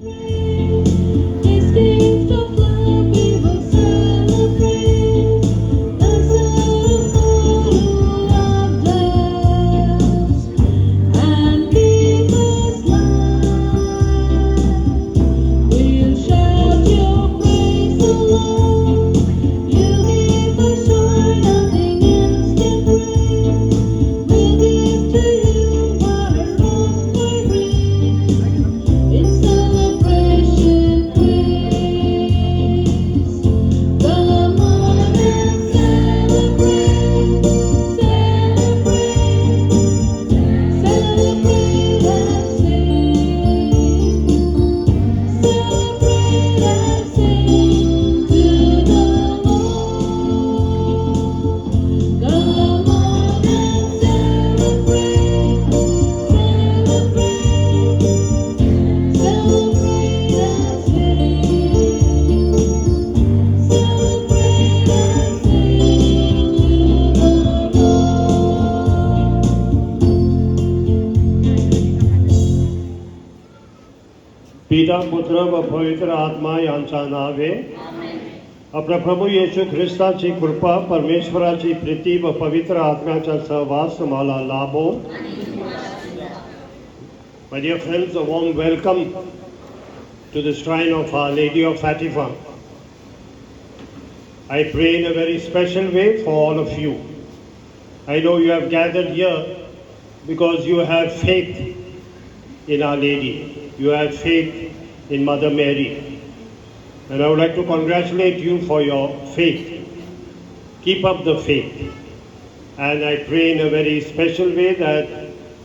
His gift of love we will celebrate. The Son who loved us and gave us life. We'll shout your praise, O Lord. You give us joy, nothing else can bring. We'll give to you our offering. In celebration, praise. Come on and celebrate, celebrate and sing. Celebrate and sing to the Lord. Come on and celebrate, celebrate and sing. Celebrate and sing to the पिता पुत्र व पवित्र आत्मा यांच्या नावे आपल्या प्रभू येशू ख्रिस्ताची कृपा परमेश्वराची प्रीती व पवित्र आत्म्याचा सहवास मला लाभो. My dear friends, a warm welcome to the shrine of Our Lady of Fatima. I pray in a very special way for all of you. I know you have gathered here because you have faith in Our Lady. You have faith in Mother Mary. And I would like to congratulate you for your faith. Keep up the faith. And I pray in a very special way that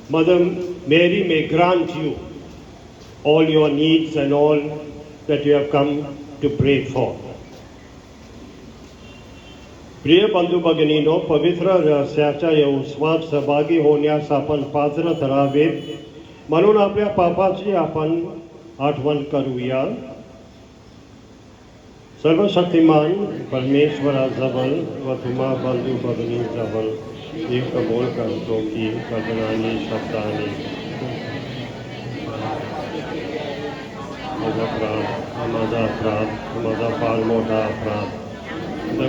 Mother Mary may grant you all your needs and all that you have come to pray for. प्रिय बंधू भगिनीनो, पवित्र रहस्याच्या या उत्सवात सहभागी होण्यास आपण पात्र ठरावेत म्हणून आपल्या पापाची आपण आठवण करूया. सर्वशक्तिमान परमेश्वराजवळ व तुम्हा बंधू भगिनींजवळ मी कबूल करतो की वचनाने शब्दाने माझा अपराध माझा फार मोठा अपराध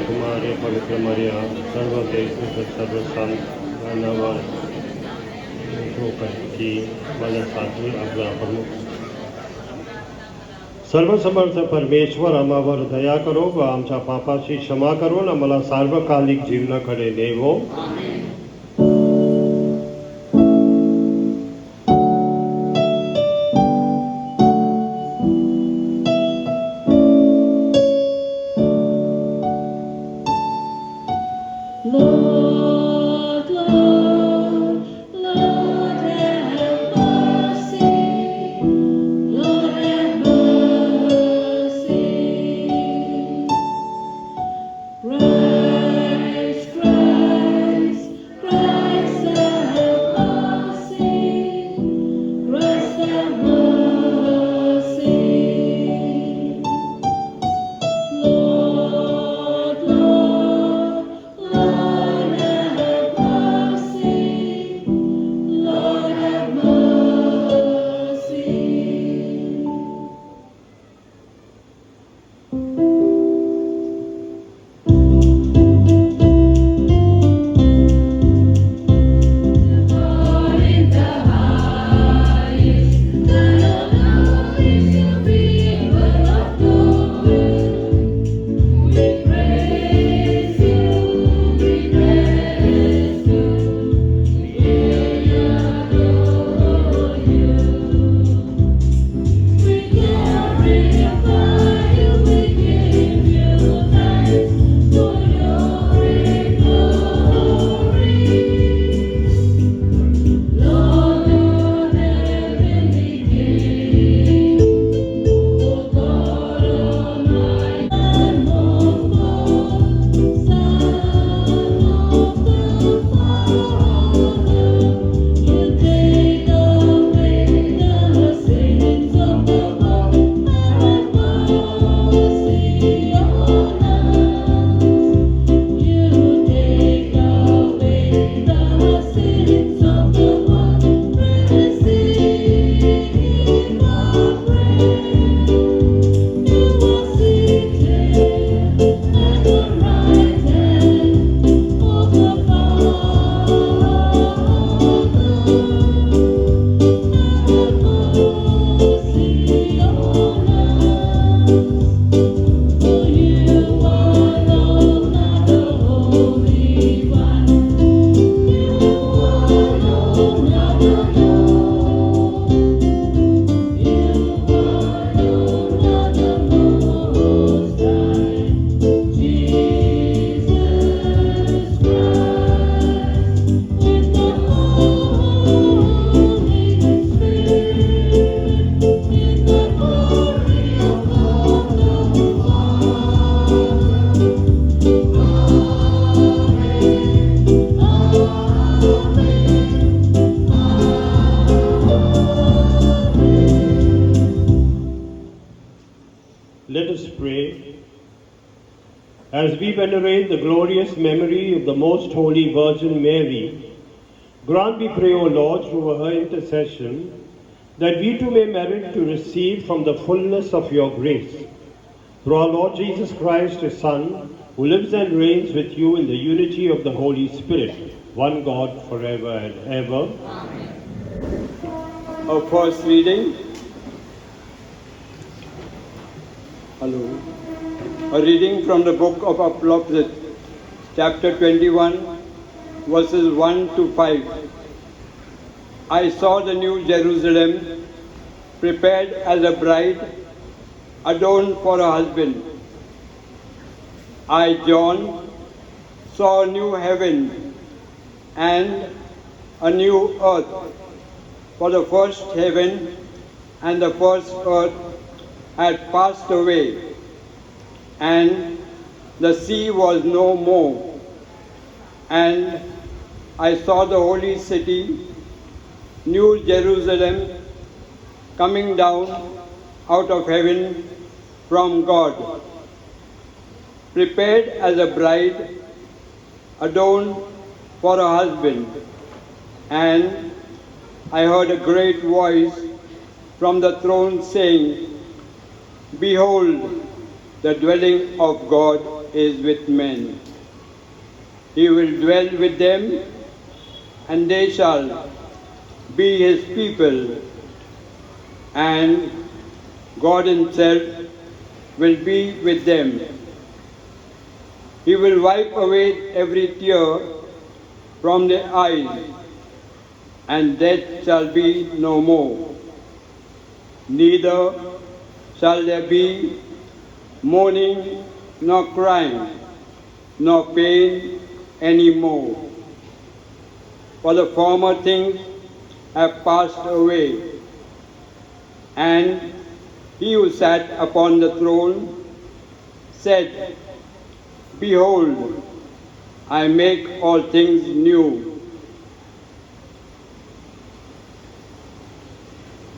कुमारी पवित्र मरिया सर्व देश सर्व संतांवर की माझ्यासाठी आपला प्रमुख सर्वसमर्थ परमेश्वर आम्हावर दया करो व आमच्या पापाची क्षमा करून आम्हाला सार्वकालिक जीवनाकडे नेवो. Lord, Lord, Lord have mercy. Lord have mercy. Christ, Christ, As we venerate the glorious memory of the Most Holy Virgin Mary, grant, we pray, O Lord, through her intercession, that we too may merit to receive from the fullness of your grace. Through our Lord Jesus Christ, his Son, who lives and reigns with you in the unity of the Holy Spirit, one God, forever and ever. Our first reading. Hello. A reading from the book of Apocalypse, chapter 21, verses 1 to 5. I saw the new Jerusalem prepared as a bride adorned for a husband. I, John, saw a new heaven and a new earth, for the first heaven and the first earth had passed away, and the sea was no more. And I saw the holy city, New Jerusalem, coming down out of heaven from God, prepared as a bride adorned for a husband. And I heard a great voice from the throne saying, Behold, the dwelling of God is with men. He will dwell with them, and they shall be his people, and God himself will be with them. He will wipe away every tear from their eyes, and death shall be no more. Neither shall there be mourning, nor crying, nor pain any more. For the former things have passed away. And he who sat upon the throne said, Behold, I make all things new.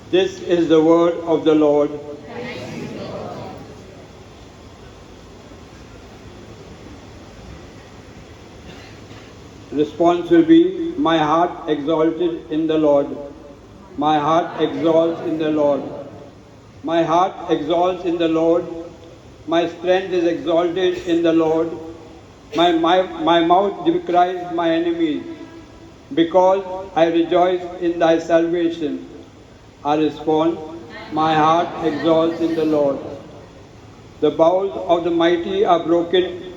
This is the word of the Lord. Response will be, my heart exalted in the Lord. My heart exalts in the Lord. My heart exalts in the Lord. My strength is exalted in the Lord. My mouth decries my enemies, because I rejoice in thy salvation. I respond, my heart exalts in the Lord. The bows of the mighty are broken,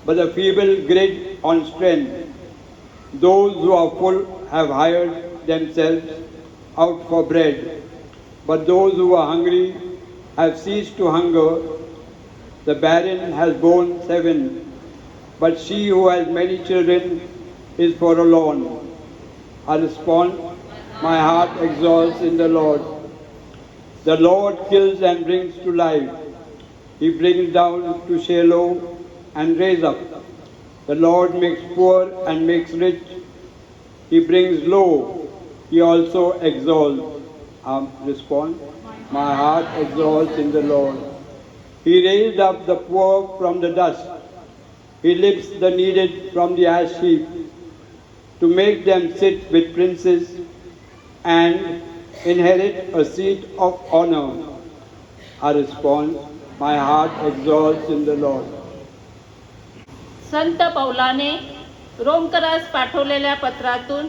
but the feeble grid on strength. Those who are full have hired themselves out for bread, but those who are hungry have ceased to hunger. The barren has borne 7, but she who has many children is forlorn. I respond, my heart exalts in the Lord. The Lord kills and brings to life. He brings down to Sheol and raises up. The Lord makes poor and makes rich. He brings low. He also exalts. Respond. My heart exalts in the Lord. He raised up the poor from the dust. He lifts the needed from the ash heap, to make them sit with princes and inherit a seat of honor. I respond, my heart exalts in the Lord. संत पौलाने रोमकरास पाठवलेल्या पत्रातून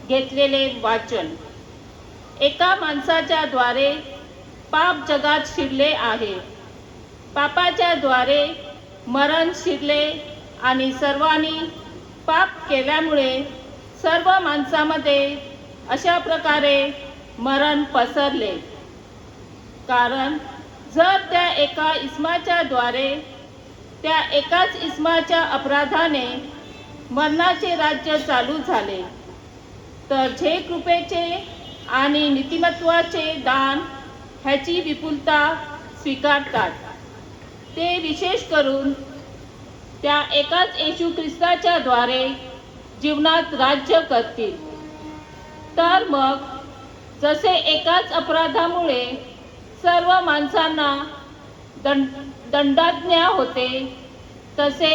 घेतलेले वाचन. एका माणसाच्या द्वारे पाप जगात शिरले आहे. पापाच्या द्वारे मरण शिरले आणि सर्वांनी पाप केल्यामुळे सर्व माणसांमध्ये अशा प्रकारे मरण पसरले. कारण जर त्या एका इस्माच्या द्वारे त्या एकाच इस्माच्या अपराधाने मरणाचे राज्य चालू झाले, तर जे कृपेचे आणि नीतिमत्वाचे दान ह्याची विपुलता स्वीकारतात, ते विशेष करून त्या एकाच येशू ख्रिस्ताच्या द्वारे जीवनात राज्य करतील. तर मग जसे एकाच अपराधामुळे सर्व माणसांना दंडाज्ञा होते, तसे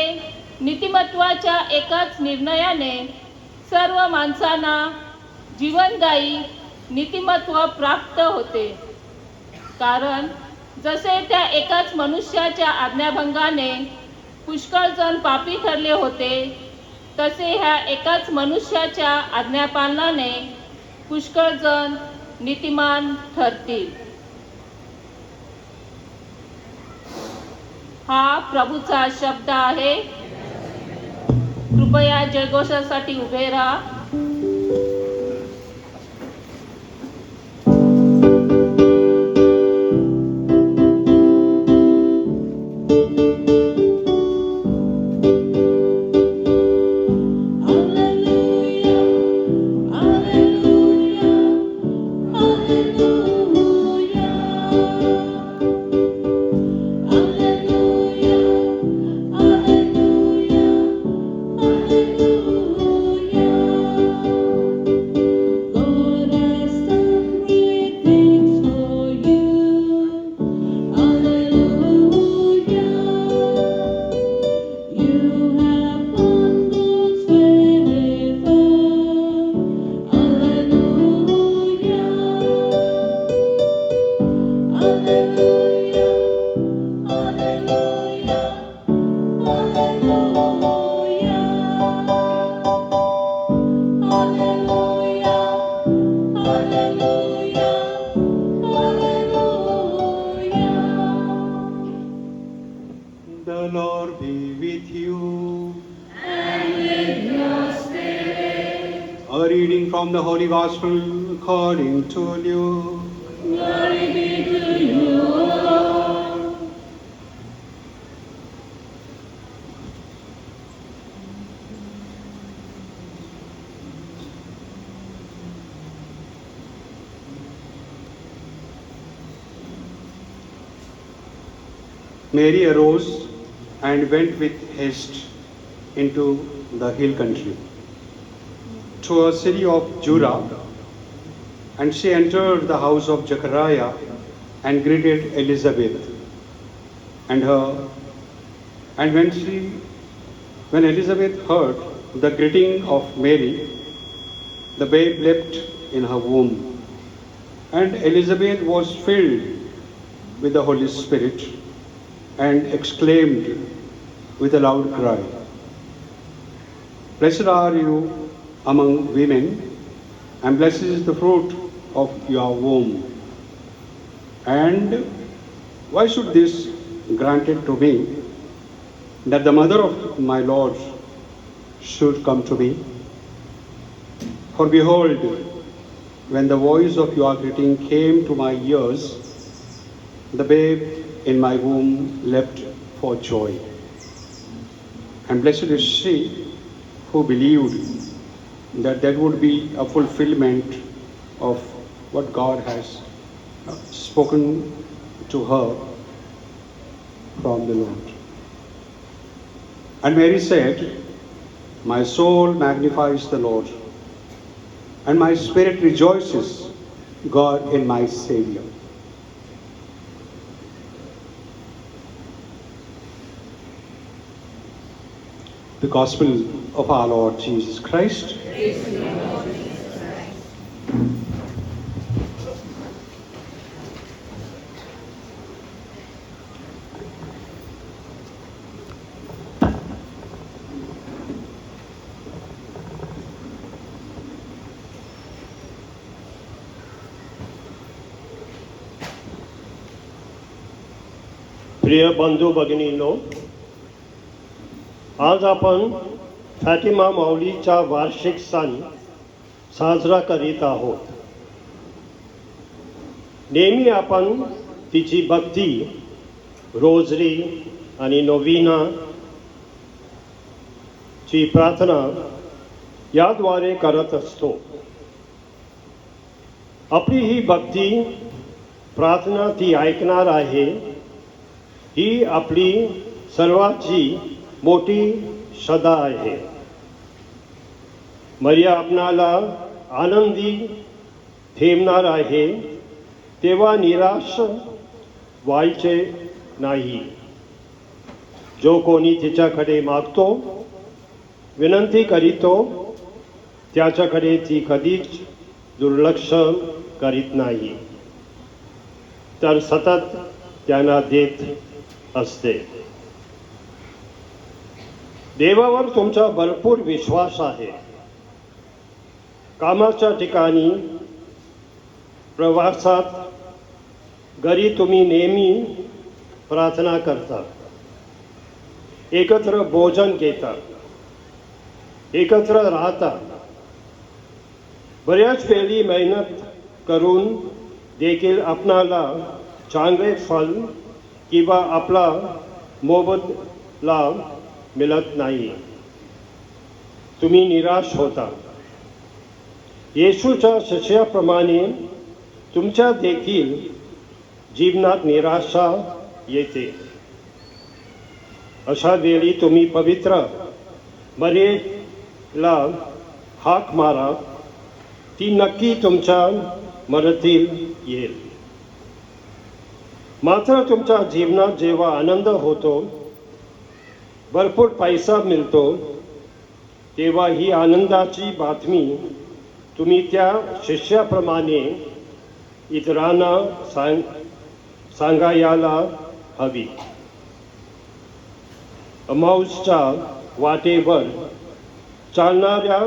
नीतिमत्वाच्या एकाच निर्णयाने सर्व माणसांना जीवनदायी नीतिमत्व प्राप्त होते. कारण जसे त्या एकाच मनुष्याच्या आज्ञाभंगाने पुष्कळ जण पापी ठरले होते, तसे ह्या एकाच मनुष्याच्या आज्ञापालनाने पुष्कळ जण नीतिमान ठरतील. हा प्रभूचा शब्द आहे. कृपया जयघोषासाठी उभे राहा. The Lord be with you. And with your spirit. A reading from the Holy Gospel according to Luke. Glory be to you, Lord. Mary arose and went with haste into the hill country, to a city of Judah, and she entered the house of Zechariah and greeted Elizabeth. And when Elizabeth heard the greeting of Mary, the babe leapt in her womb, and Elizabeth was filled with the Holy Spirit and exclaimed with a loud cry, "Blessed are you among women, and blessed is the fruit of your womb. And why should this granted to me, that the mother of my Lord should come to me? For behold, when the voice of your greeting came to my ears, the babe in my womb leapt for joy. And blessed is she who believed that there would be a fulfillment of what God has spoken to her from the Lord." And Mary said, "My soul magnifies the Lord, and my spirit rejoices God in my Savior." The Gospel of our Lord Jesus Christ. प्रिय बंधू भगिनींनो, आज आपण फॅतिमा माऊलीचा वार्षिक सण साजरा करीत आहोत. नेहमी आपण तिची भक्ती, रोजरी आणि नोविना ची प्रार्थना याद्वारे करत असतो. आपली ही भक्ती प्रार्थना ती ऐकणार आहे, ही आपली सर्वांची मोठी श्रद्धा आहे. मरिया आपणाला आनंदी ठेवणार आहे, तेव्हा निराश व्हायचे नाही. जो कोणी तिच्याकडे मागतो, विनंती करीतो, त्याच्याकडे ती कधीच दुर्लक्ष करीत नाही, तर सतत त्यांना देत असते. देवावर तुमचा भरपूर विश्वास आहे. कामाच्या ठिकाणी, प्रवासात, घरी तुम्ही नेहमी प्रार्थना करता, एकत्र भोजन घेता, एकत्र राहता. बऱ्याच वेळी मेहनत करून देखील आपणाला चांगले फल किंवा आपला मोबदला मिळत नाही. तुम्ही निराश होता. येशूच्या शिष्याप्रमाणे तुमच्या देखील जीवनात निराशा येते. अशा वेळी तुम्ही पवित्र मरेला हाक मारा, ती नक्की तुमच्या मदतीला येईल. मात्र तुमच्या जीवनात जेव्हा आनंद होतो, भरपूर पैसा मिळतो, तेव्हा ही आनंदाची बातमी तुम्ही त्या शिष्याप्रमाणे इतरांना सांगायला हवी. अमाऊसच्या वाटेवर चालणाऱ्या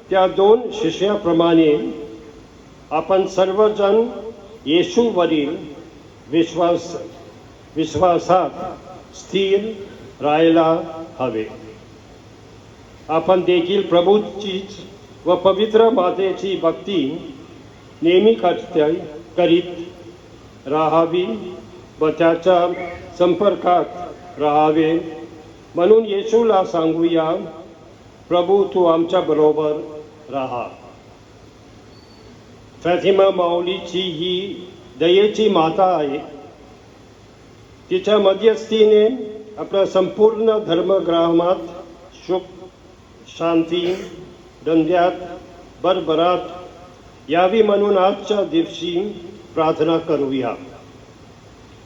त्या 2 शिष्याप्रमाणे आपण सर्वजण येशूवरील विश्वासात स्थिर राहायला हवे. आपण देखील प्रभूचीच व पवित्र मातेची भक्ती नेहमी करीत राहावी व त्याच्या संपर्कात राहावे. म्हणून येशूला सांगूया, प्रभू तू आमच्या बरोबर राहा. फॅतिमा माऊलीची ही दयेची माता आहे. तिच्या मध्यस्थीने आपल्या संपूर्ण धर्मग्रामात सुख, शांती, धंद्यात भरभराट यावी म्हणून आजच्या दिवशी प्रार्थना करूया.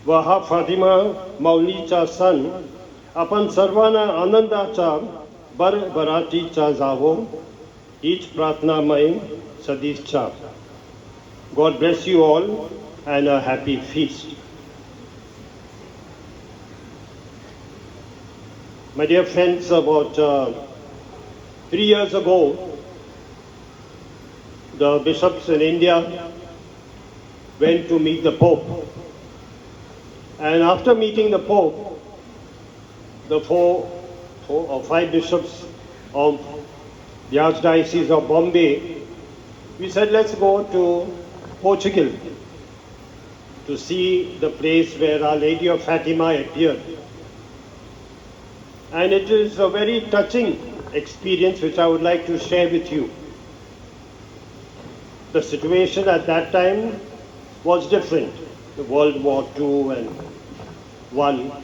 व हा फातिमा माऊलीचा सण आपण सर्वांना आनंदाचा भरभराटीचा जावो, हीच प्रार्थनामय सदिच्छा. God bless you all and a happy feast. My dear friends, about 3 years ago, the bishops in India went to meet the Pope. And after meeting the Pope, the 4 or 5 bishops of the Archdiocese of Bombay, we said, let's go to Portugal to see the place where Our Lady of Fatima appeared. And it is a very touching experience which I would like to share with you. The situation at that time was different, the World War II and I.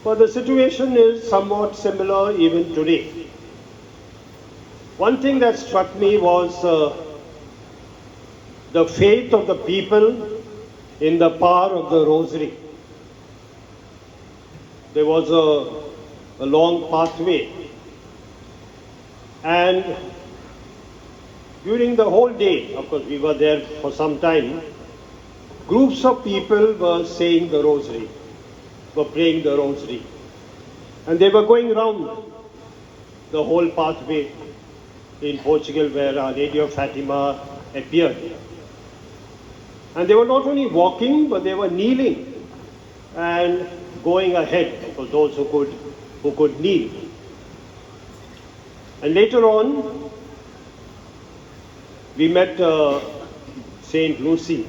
But the situation is somewhat similar even today. One thing that struck me was the faith of the people in the power of the rosary. There was a long pathway, and during the whole day, of course we were there for some time, groups of people were saying the rosary, were praying the rosary, and they were going round the whole pathway in Portugal where Our Lady of Fatima appeared. And they were not only walking, but they were kneeling and going ahead for those who could kneel. And later on, we met Saint Lucy,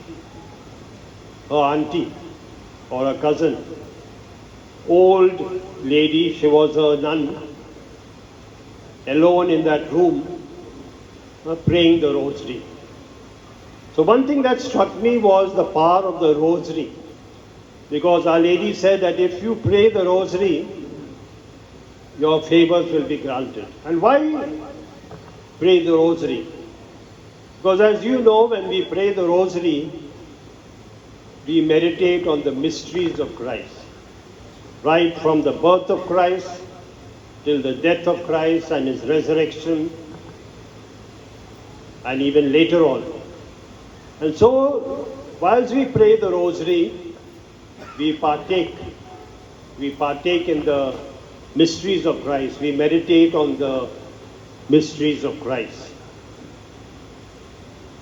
her auntie or a cousin, old lady. She was a nun, alone in that room, praying the rosary. So one thing that struck me was the power of the rosary, because Our Lady said that if you pray the rosary, your favors will be granted. And why pray the rosary? Because as you know, when we pray the rosary, we meditate on the mysteries of Christ. right from the birth of Christ till the death of Christ and his resurrection, and even later on. And so, whilst we pray the rosary, we partake in the mysteries of Christ. We meditate on the mysteries of Christ.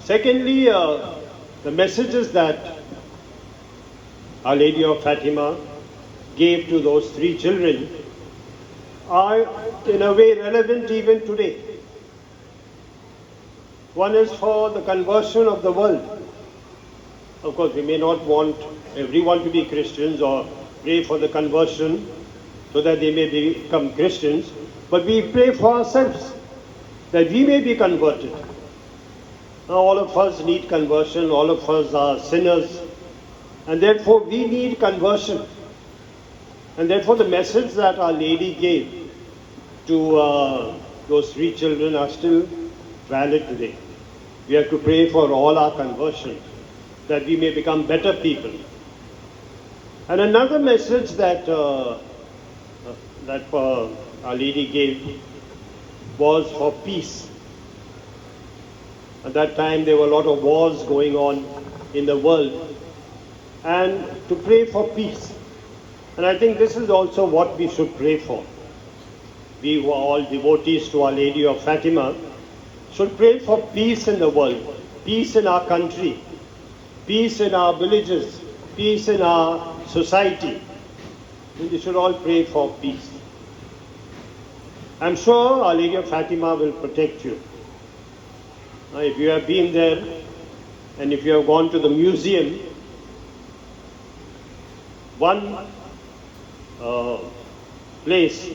Secondly, the messages that Our Lady of Fatima gave to those three children are in a way relevant even today. One is for the conversion of the world. Of course, we may not want everyone to be Christians or pray for the conversion so that they may become Christians, but we pray for ourselves that we may be converted. Now, all of us need conversion, all of us are sinners, and therefore we need conversion. And therefore the message that Our Lady gave to those three children are still valid today. We have to pray for all our conversion, that we may become better people. And another message that Our Lady gave was for peace. At that time there were a lot of wars going on in the world, and to pray for peace. And I think this is also what we should pray for. We who are all devotees to Our Lady of Fatima should pray for peace in the world, peace in our country, peace in our villages, peace in our society. We should all pray for peace. I'm sure Our Lady of Fatima will protect you. If you have been there and if you have gone to the museum, one place,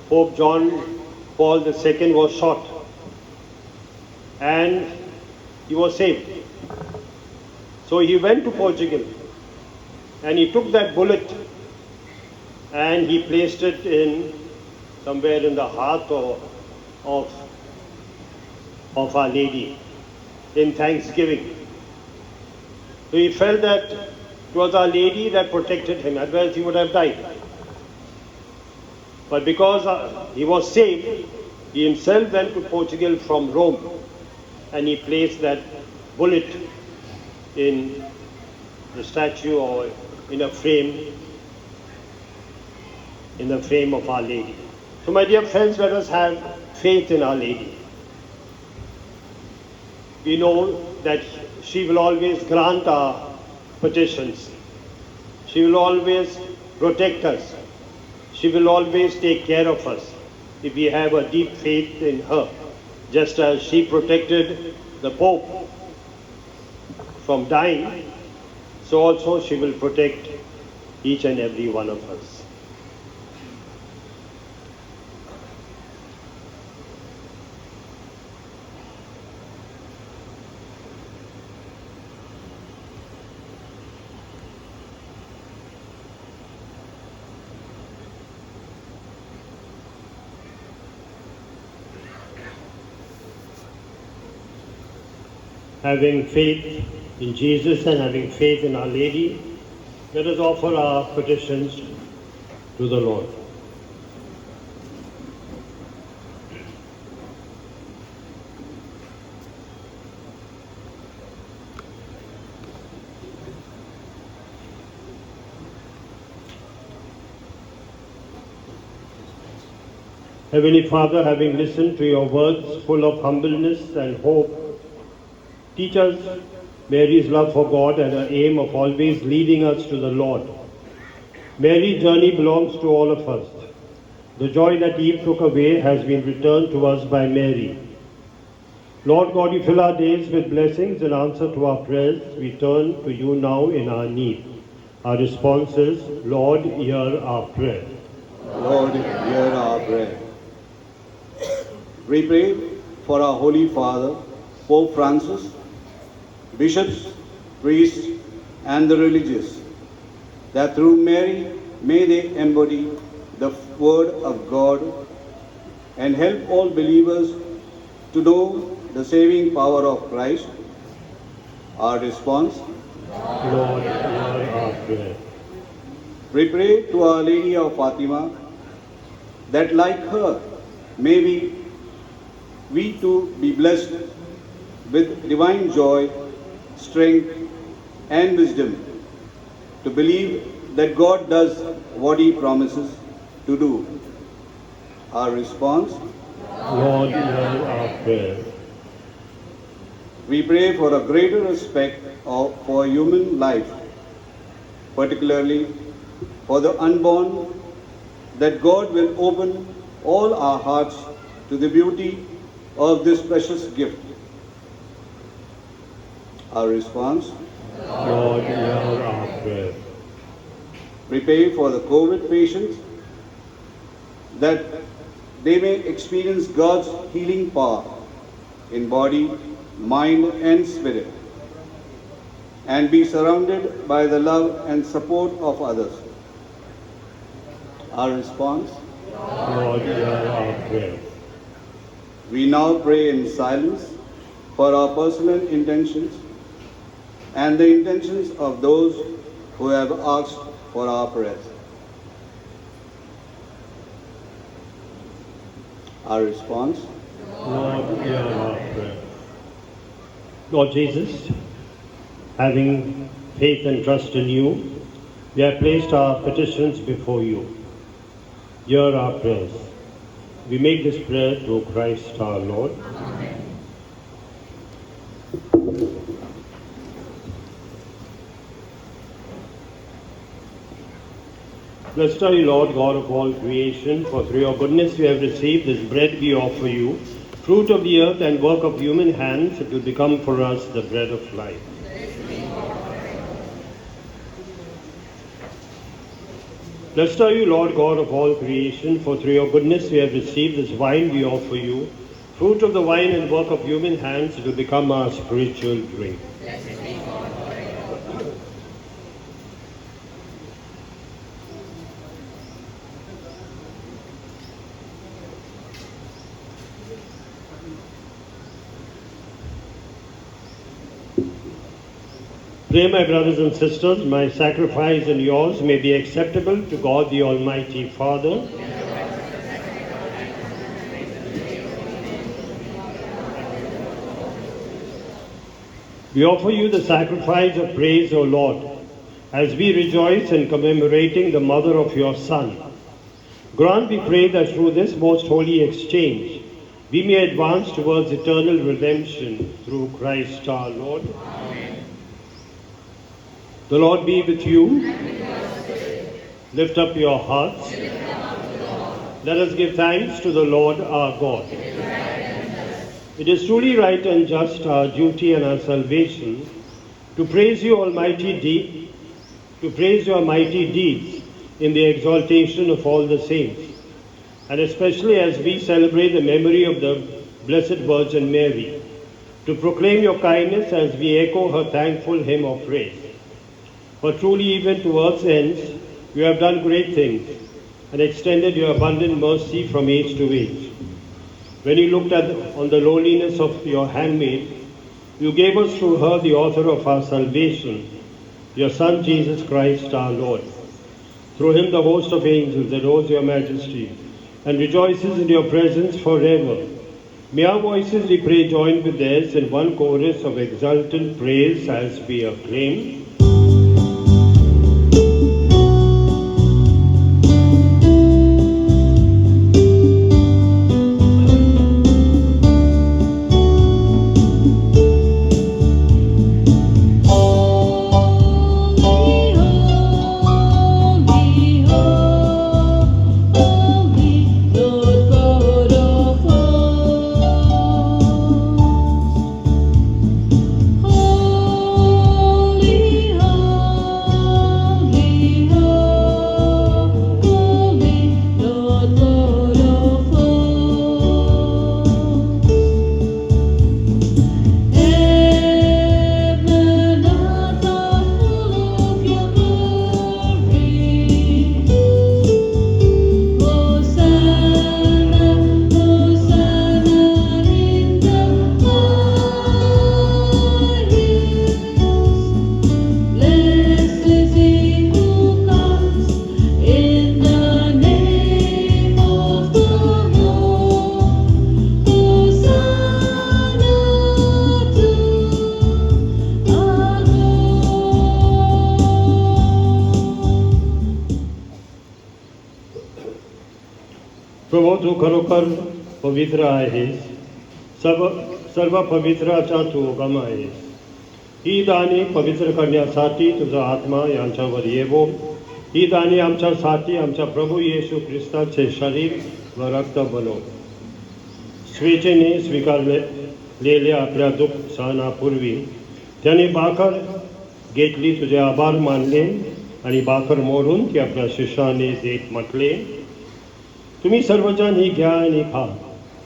Pope John Paul II was shot and he was saved. So he went to Portugal and he took that bullet and he placed it in somewhere in the heart of Our Lady in thanksgiving. So he felt that it was Our Lady that protected him, otherwise he would have died. But because he was saved, he himself went to Portugal from Rome and he placed that bullet in the statue or in a frame, in the frame of Our Lady. So my dear friends, let us have faith in Our Lady. We know that she will always grant our petitions. She will always protect us. She will always take care of us if we have a deep faith in her. Just as she protected the Pope from dying, so also she will protect each and every one of us. Having faith in Jesus and having faith in Our Lady, let us offer our petitions to the Lord. Heavenly Father, having listened to your words full of humbleness and hope, teach us Mary's love for God and her aim of always leading us to the Lord. Mary's journey belongs to all of us. The joy that Eve took away has been returned to us by Mary. Lord God, you fill our days with blessings. In answer to our prayers, we turn to you now in our need. Our response is, Lord, hear our prayer. Lord, hear our prayer. We pray for our Holy Father, Pope Francis, bishops, priests, and the religious, that through Mary may they embody the word of God and help all believers to know the saving power of Christ. Our response, Lord, hear our prayer. We pray to Our Lady of Fatima that like her, may we too be blessed with divine joy, strength, and wisdom to believe that God does what He promises to do. Our response: Lord, hear our prayer. we pray for a greater respect for human life, particularly for the unborn, that God will open all our hearts to the beauty of this precious gift. Our response: Lord, hear our prayer. we pray for the COVID patients, that they may experience God's healing power in body, mind, and spirit, and be surrounded by the love and support of others. Our response: Lord, hear our prayer. we now pray in silence for our personal intentions and the intentions of those who have asked for our prayers. Our response: Lord, hear our prayer. Lord Jesus, having faith and trust in you, we have placed our petitions before you. Hear our prayers. We make this prayer through Christ our Lord. Blessed are you, Lord, God of all creation, for through your goodness we have received this bread we offer you, fruit of the earth and work of human hands. It will become for us the bread of life. Blessed are you, Lord, God of all creation, for through your goodness we have received this wine we offer you, fruit of the vine and work of human hands. It will become our spiritual drink. Pray, my brothers and sisters, my sacrifice and yours may be acceptable to God the Almighty Father. We offer you the sacrifice of praise, O Lord, as we rejoice in commemorating the mother of your Son. Grant, we pray, that through this most holy exchange, we may advance towards eternal redemption through Christ our Lord. The Lord be with you. Lift up your hearts. Let us give thanks to the Lord our God. It is truly right and just, our duty and our salvation, to praise you, to praise your mighty deeds in the exaltation of all the saints, and especially as we celebrate the memory of the Blessed Virgin Mary, to proclaim your kindness as we echo her thankful hymn of praise. For truly, even to earth's ends, you have done great things and extended your abundant mercy from age to age. When you looked on the lowliness of your handmaid, you gave us through her the author of our salvation, your Son Jesus Christ our Lord. Through him the host of angels adores your majesty and rejoices in your presence forever. May our voices, we pray, join with theirs in one chorus of exultant praise as we acclaim. Holy प्रभू तू खरोखर पवित्र आहेस, सर्व पवित्राचा तू उगम आहेस. ही दाने पवित्र करण्यासाठी तुझा आत्मा यांच्यावर येवो. ही दाने आमच्यासाठी आमच्या प्रभू येशू ख्रिस्ताचे शरीर व रक्त बनो. स्वेच्छेने स्वीकारलेल्या आपल्या दुःख सहनापूर्वी त्याने बाकर घेतली, तुझे आभार मानले आणि बाकर मोडून ती आपल्या शिष्याने देत म्हटले, तुम्ही सर्वजण ही घ्या आणि खा.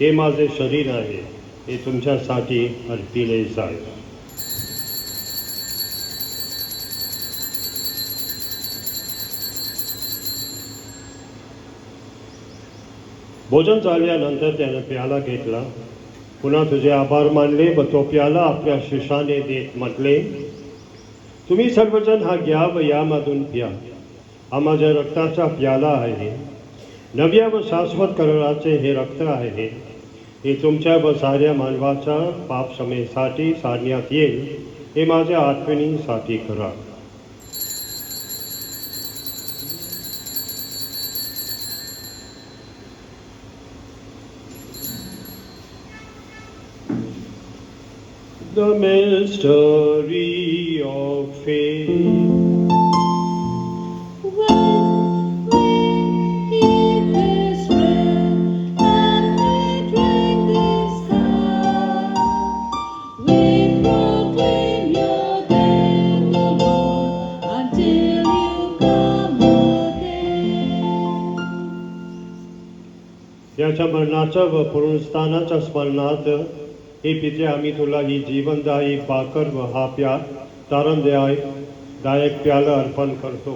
हे माझे शरीर आहे, हे तुमच्यासाठी अर्पिले जाईल. भोजन झाल्यानंतर त्याने प्याला घेतला, पुन्हा तुझे आभार मानले व तो प्याला आपल्या शिष्याने देत म्हटले, तुम्ही सर्वजण हा घ्या व यामधून प्या. हा माझ्या रक्ताचा प्याला आहे, नव्या व शाश्वत कराराचे हे रक्त आहे. हे तुमच्या व साऱ्या मानवाच्या पाप क्षमेसाठी सांडण्यात येईल. हे माझ्या आठवणीसाठी करा. The mystery of faith. When we eat this bread and we drink this cup, we proclaim your death, O Lord, until you come again. याच्या मरणाच्या व पुनरुत्थानाच्या स्मरणार्थ हे पिते आम्ही तुला ही जीवनदायी बाकर व हा तारणदायक प्याला अर्पण करतो.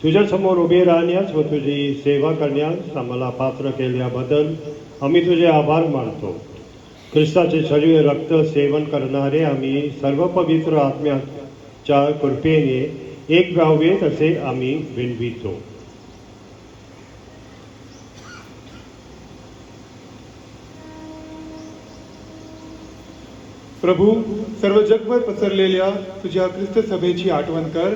तुझ्यासमोर उभे राहण्यास व तुझी सेवा करण्यास आम्हाला पात्र केल्याबद्दल आम्ही तुझे आभार मानतो. ख्रिस्ताचे शरीर रक्त सेवन करणारे आम्ही सर्व पवित्र आत्म्याच्या कृपेने एक व्हावे तसे आम्ही विनवितो. प्रभू, सर्व जगभर पसरलेल्या तुझ्या ख्रिस्त सभेची आठवण कर.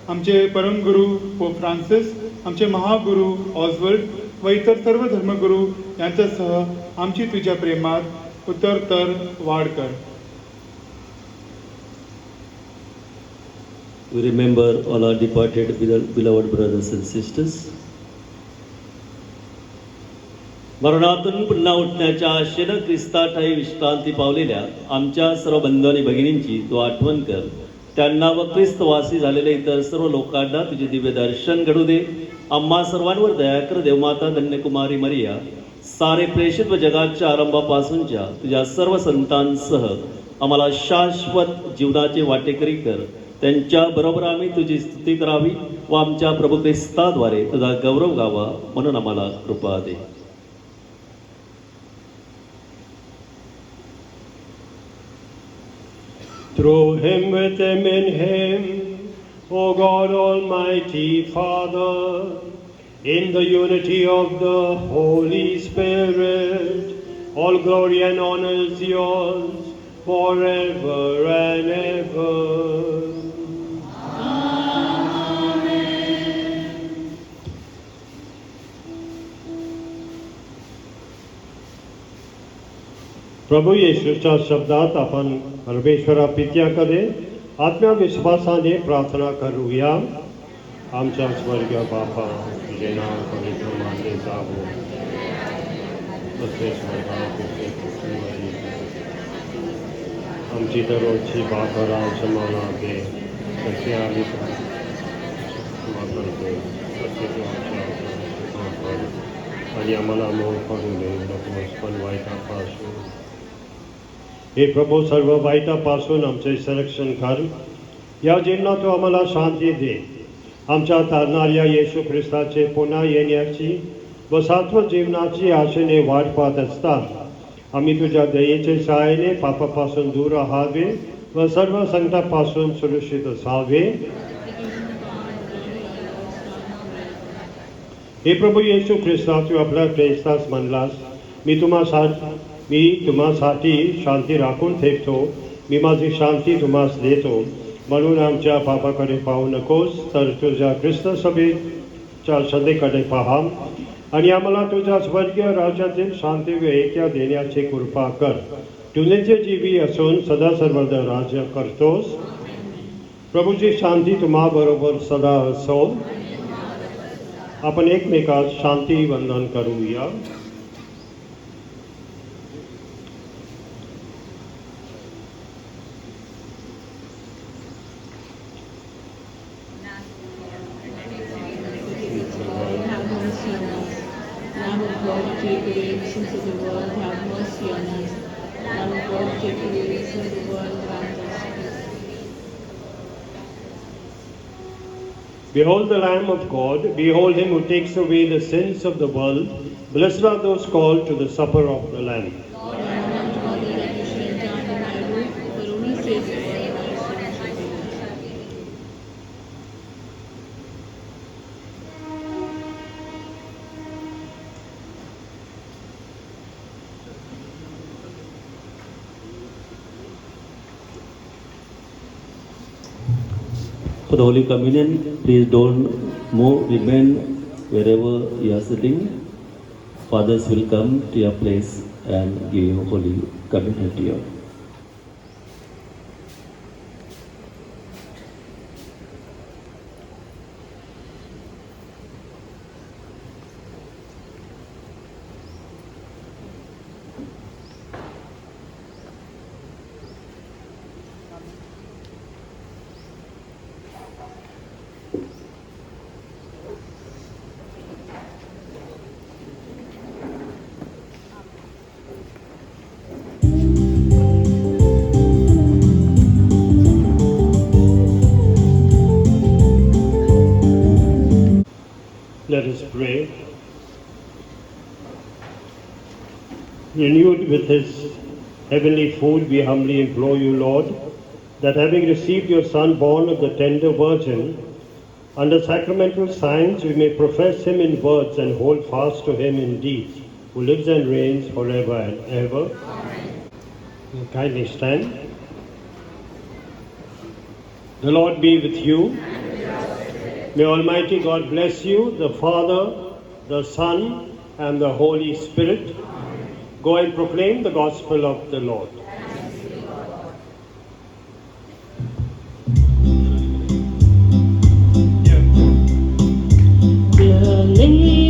आमचे परमगुरू पोप फ्रान्सिस, आमचे महागुरू ऑझवर्ड व इतर सर्व धर्मगुरू यांच्यासह आमची तुझ्या प्रेमात उत्तरोत्तर वाढ कर. We remember all our departed beloved brothers and sisters. मरणातून पुन्हा उठण्याच्या आशेनं ख्रिस्ताठायी विश्रांती पावलेल्या आमच्या सर्व बंधू आणि भगिनींची तू आठवण कर. त्यांना व ख्रिस्तवासी झालेल्या इतर सर्व लोकांना तुझे दिव्य दर्शन घडू दे. आम्हा सर्वांवर दया कर देवमाता धन्यकुमारी मरिया, सारे प्रेषित व जगाच्या आरंभापासूनच्या तुझ्या सर्व संतांसह आम्हाला शाश्वत जीवनाचे वाटेकरी कर. त्यांच्या बरोबर आम्ही तुझी स्तुती करावी व आमच्या प्रभू ख्रिस्ताद्वारे तुझा गौरव गावा म्हणून आम्हाला कृपा दे. Through him, with him, in him, O God Almighty Father, in the unity of the Holy Spirit, all glory and honor is yours forever and ever. प्रभू येशूच्या शब्दात आपण परमेश्वरा पित्याकडे आत्मविश्वासाने प्रार्थना करूया. आमच्या स्वर्गीय बापा, तुझे नाव पवित्र मानले जावो, तसे स्वर्गात पृथ्वीवरही. आमची दररोजची भाकर आज आम्हाला दे, तसे आम्ही क्षमा करतो, तसे तू आमच्या क्षमा कर. आणि आम्हाला मोह करू दे नकोस, पण वाईटापासून. हे प्रभू, सर्व वाईटापासून आमचे संरक्षण कर. या जीवनात तू आम्हाला शांती दे. आमच्या तारणाऱ्या येशू ख्रिस्ताचे पुन्हा येण्याची व शाश्वत जीवनाची आशेने वाट पाहत असतात आम्ही तुझ्या दयेचे सहाय्याने पापापासून दूर राहावे व सर्व संकटापासून सुरक्षित असावे. हे प्रभू येशू ख्रिस्ता, तू आपल्या प्रेस्तास म्हणलास, मी तुम्हासाठी शांती राखून ठेवतो, मी माझी शांती तुम्हास देतो. म्हणून आमच्या पापाकडे पाहू नकोस, तर तुझ्या ख्रिस्त सभेच्या श्रद्धेकडे पहा आणि आम्हाला तुझ्या स्वर्गीय राज्यातील शांती व ऐक्य देण्याची कृपा कर. तू नित्य जीवी असून सदा सर्वदा राज्य करतोस. प्रभूची शांती तुम्हा बरोबर सदा असो. आपण एकमेकात शांती वंदन करूया. Have mercy on us. Lamb of God, take away the sins of the world, have mercy on us. Lamb of God, take away the sins of the world, grant us peace. Behold the Lamb of God, behold him who takes away the sins of the world. Blessed are those called to the supper of the Lamb. Lord, I am not worthy that you should enter under my roof, but only say the word, and my soul shall be healed. For the Holy Communion, please don't move, remain wherever you are sitting. Fathers will come to your place and give you Holy Communion to you. Let us pray. Renewed with his heavenly food, we humbly implore you, Lord, that having received your Son born of the tender Virgin, under sacramental signs we may profess him in words and hold fast to him in deeds, who lives and reigns forever and ever. Amen. Kindly stand. The Lord be with you. May Almighty God bless you, the Father, the Son, and the Holy Spirit. Go and proclaim the gospel of the Lord. Dear Lady